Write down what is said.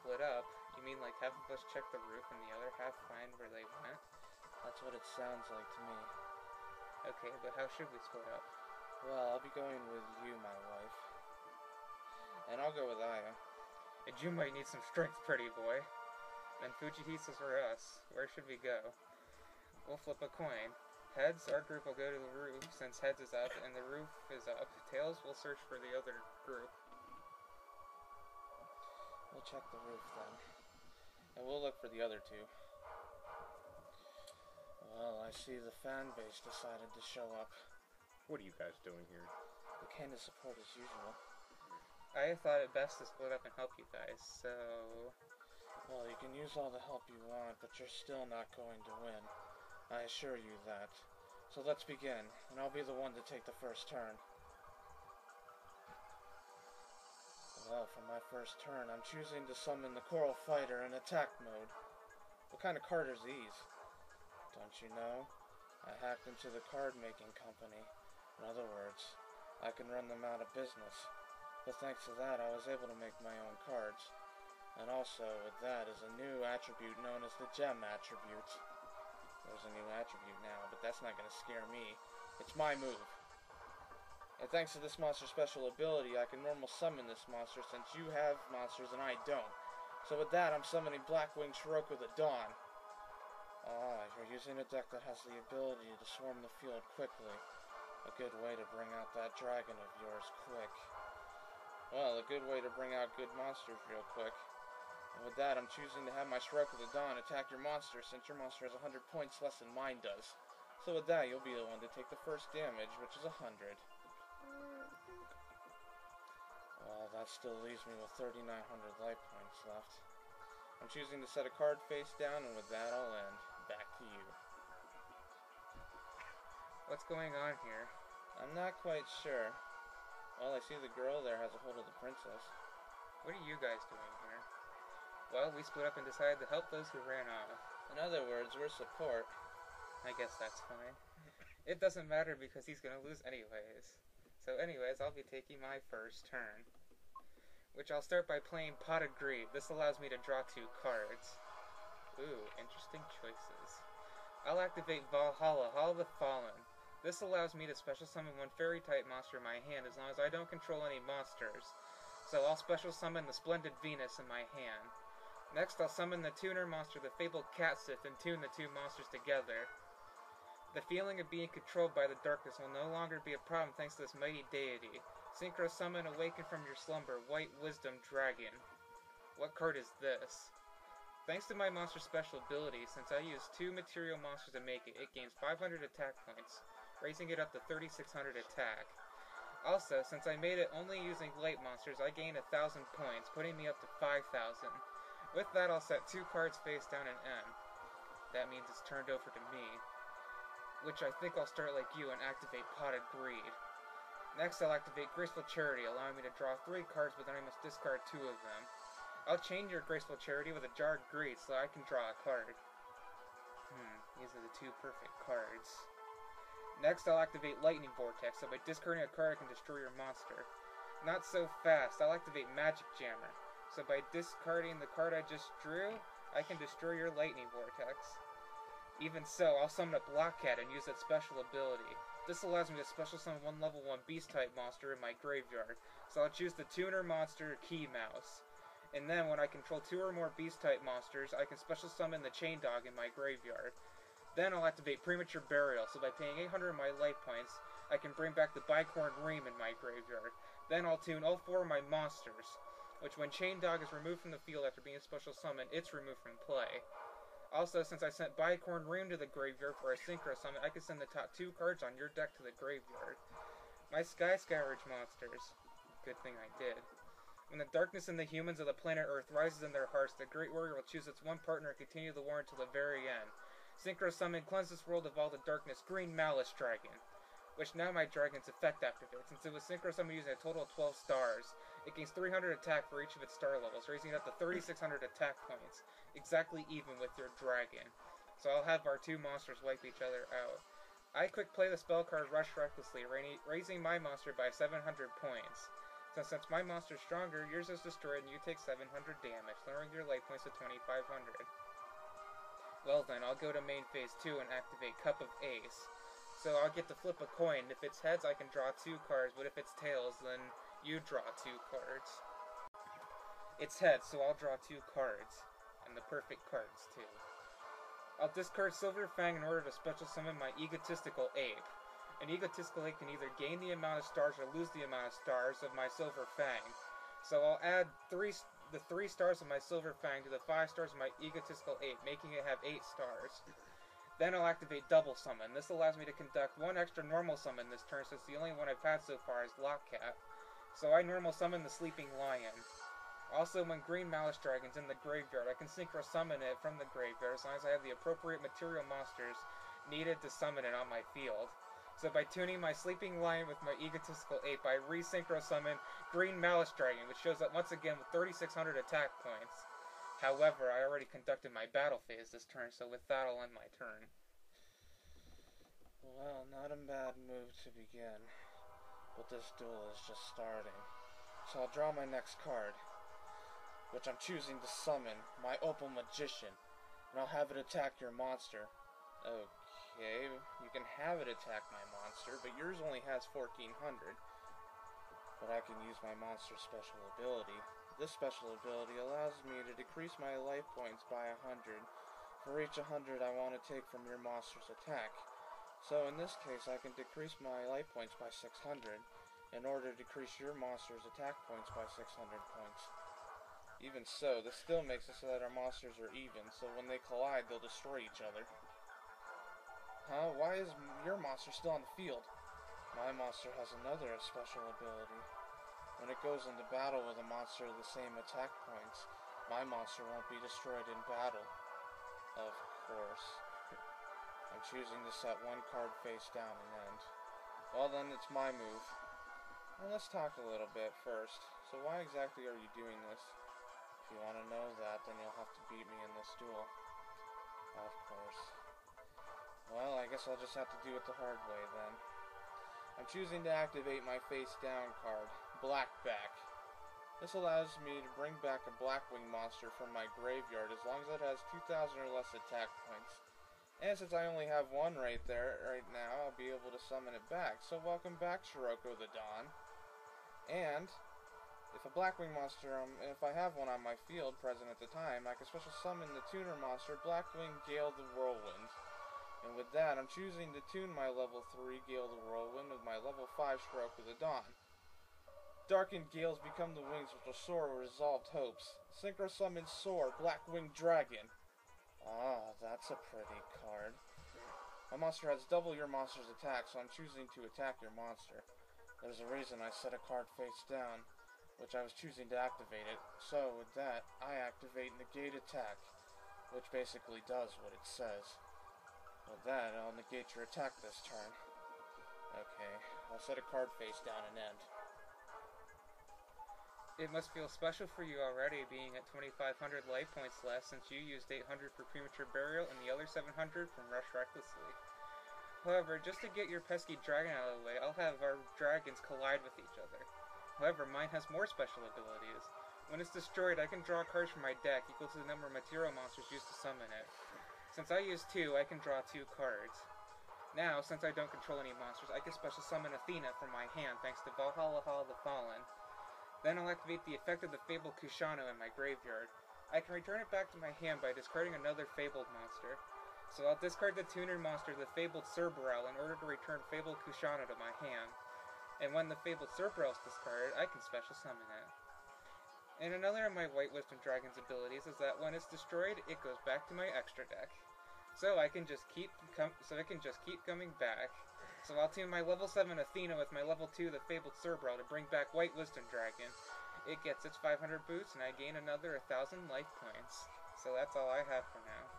split up, you mean like half of us check the roof and the other half find where they went? That's what it sounds like to me. Okay, but how should we split up? Well, I'll be going with you, my wife. And I'll go with Aya. And you might need some strength, pretty boy. Then Fujihisa's for us. Where should we go? We'll flip a coin. Heads, our group will go to the roof, since heads is up and the roof is up. Tails will search for the other group. We'll check the roof then. And we'll look for the other two. Well, I see the fan base decided to show up. What are you guys doing here? We came to support as usual. I thought it best to split up and help you guys, so... Well, you can use all the help you want, but you're still not going to win. I assure you that. So let's begin, and I'll be the one to take the first turn. Well, for my first turn, I'm choosing to summon the Coral Fighter in attack mode. What kind of card are these? Don't you know? I hacked into the card-making company. In other words, I can run them out of business. But thanks to that, I was able to make my own cards. And also, with that is a new attribute known as the Gem Attribute. There's a new attribute now, but that's not going to scare me. It's my move. And thanks to this monster's special ability, I can normal summon this monster since you have monsters and I don't. So with that, I'm summoning Blackwing Shiroko the Dawn. Ah, you're using a deck that has the ability to swarm the field quickly. A good way to bring out that dragon of yours quick. Well, a good way to bring out good monsters real quick. And with that, I'm choosing to have my Shiroko the Dawn attack your monster, since your monster has 100 points less than mine does. So with that, you'll be the one to take the first damage, which is 100. Well, that still leaves me with 3,900 life points left. I'm choosing to set a card face down, and with that, I'll end. Back to you. What's going on here? I'm not quite sure. Well, I see the girl there has a hold of the princess. What are you guys doing here? Well, we split up and decided to help those who ran off. In other words, we're support. I guess that's fine. It doesn't matter because he's gonna lose anyways. So anyways, I'll be taking my first turn. Which I'll start by playing Pot of Greed. This allows me to draw 2 cards. Ooh, interesting choices. I'll activate Valhalla, Hall of the Fallen. This allows me to special summon 1 fairy-type monster in my hand as long as I don't control any monsters. So I'll special summon the Splendid Venus in my hand. Next, I'll summon the tuner monster, the Fabled Catsith, and tune the 2 monsters together. The feeling of being controlled by the darkness will no longer be a problem thanks to this mighty deity. Synchro summon Awaken from your slumber, White Wisdom Dragon. What card is this? Thanks to my monster's special ability, since I used 2 material monsters to make it, it gains 500 attack points, raising it up to 3,600 attack. Also, since I made it only using light monsters, I gain 1,000 points, putting me up to 5,000. With that, I'll set 2 cards face down and end. That means it's turned over to me. Which I think I'll start like you and activate Pot of Greed. Next, I'll activate Graceful Charity, allowing me to draw 3 cards, but then I must discard 2 of them. I'll chain your Graceful Charity with a Jar of Greed so I can draw a card. These are the 2 perfect cards. Next, I'll activate Lightning Vortex, so by discarding a card, I can destroy your monster. Not so fast, I'll activate Magic Jammer, so by discarding the card I just drew, I can destroy your Lightning Vortex. Even so, I'll summon a Black Cat and use that special ability. This allows me to special summon 1 level 1 Beast-type monster in my graveyard, so I'll choose the tuner monster, Key Mouse. And then, when I control 2 or more Beast-type monsters, I can special summon the Chain Dog in my graveyard. Then I'll activate Premature Burial, so by paying 800 of my life points, I can bring back the Bicorn Ream in my graveyard. Then I'll tune all 4 of my monsters, which when Chain Dog is removed from the field after being special summoned, it's removed from play. Also, since I sent Bicorn Ream to the graveyard for a Synchro Summon, I can send the top 2 cards on your deck to the graveyard. My Sky Scourge monsters. Good thing I did. When the darkness in the humans of the planet Earth rises in their hearts, the Great Warrior will choose its 1 partner and continue the war until the very end. Synchro Summon, cleanse this world of all the darkness, Green Malice Dragon. Which now my dragon's effect activates. Since it was Synchro Summon using a total of 12 stars, it gains 300 attack for each of its star levels, raising it up to 3,600 attack points, exactly even with your dragon. So I'll have our 2 monsters wipe each other out. I quick play the spell card Rush Recklessly, raising my monster by 700 points. So since my monster's stronger, yours is destroyed and you take 700 damage, lowering your life points to 2500. Well then, I'll go to main phase 2 and activate Cup of Ace. So I'll get to flip a coin. If it's heads, I can draw 2 cards, but if it's tails, then you draw 2 cards. It's heads, so I'll draw 2 cards. And the perfect cards, too. I'll discard Silver Fang in order to special summon my Egotistical Ape. An Egotistical Ape can either gain the amount of stars or lose the amount of stars of my Silver Fang. So I'll add the 3 stars of my Silver Fang to the 5 stars of my Egotistical Ape, making it have 8 stars. Then I'll activate Double Summon. This allows me to conduct 1 extra normal summon this turn, since the only one I've had so far is Lockcat. So I normal summon the Sleeping Lion. Also, when Green Malice Dragon's in the graveyard, I can synchro summon it from the graveyard as long as I have the appropriate material monsters needed to summon it on my field. So by tuning my Sleeping Lion with my Egotistical Ape, I re-synchro summon Green Malice Dragon, which shows up once again with 3600 attack points. However, I already conducted my battle phase this turn, so with that I'll end my turn. Well, not a bad move to begin, but this duel is just starting. So I'll draw my next card, which I'm choosing to summon my Opal Magician, and I'll have it attack your monster. Okay, you can have it attack my monster, but yours only has 1400. But I can use my monster's special ability. This special ability allows me to decrease my life points by 100 for each 100 I want to take from your monster's attack. So in this case, I can decrease my life points by 600 in order to decrease your monster's attack points by 600 points. Even so, this still makes it so that our monsters are even, so when they collide, they'll destroy each other. Huh? Why is your monster still on the field? My monster has another special ability. When it goes into battle with a monster of the same attack points, my monster won't be destroyed in battle. Of course. I'm choosing to set 1 card face down and end. Well then, it's my move. Well, let's talk a little bit first. So why exactly are you doing this? If you want to know that, then you'll have to beat me in this duel. Of course. Well, I guess I'll just have to do it the hard way then. I'm choosing to activate my face down card, Blackback. This allows me to bring back a Blackwing monster from my graveyard as long as it has 2000 or less attack points. And since I only have 1 right now, I'll be able to summon it back. So welcome back, Shiroko the Dawn. And if a Blackwing monster, if I have one on my field present at the time, I can special summon the tuner monster Blackwing Gale the Whirlwind. And with that, I'm choosing to tune my level 3 Gale the Whirlwind with my level 5 Shiroko the Dawn. Darkened gales become the wings which will soar with resolved hopes. Synchro summon Soar, Blackwing Dragon. Ah, that's a pretty card. My monster has double your monster's attack, so I'm choosing to attack your monster. There's a reason I set a card face down, which I was choosing to activate it. So with that, I activate Negate Attack, which basically does what it says. With that, I'll negate your attack this turn. Okay, I'll set a card face down and end. It must feel special for you already, being at 2500 life points less, since you used 800 for Premature Burial and the other 700 from Rush Recklessly. However, just to get your pesky dragon out of the way, I'll have our dragons collide with each other. However, mine has more special abilities. When it's destroyed, I can draw cards from my deck equal to the number of material monsters used to summon it. Since I use 2, I can draw 2 cards. Now, since I don't control any monsters, I can special summon Athena from my hand thanks to Valhalla Hall of the Fallen. Then I'll activate the effect of the Fabled Kushano in my graveyard. I can return it back to my hand by discarding another Fabled monster. So I'll discard the tuner monster, the Fabled Cerberel, in order to return Fabled Kushano to my hand. And when the Fabled Cerberel is discarded, I can special summon it. And another of my White Wisdom Dragon's abilities is that when it's destroyed, it goes back to my extra deck. So it can just keep coming back. So I'll tune my level 7 Athena with my level 2 the Fabled Cerberel to bring back White Wisdom Dragon. It gets its 500 boosts and I gain another 1000 life points. So that's all I have for now.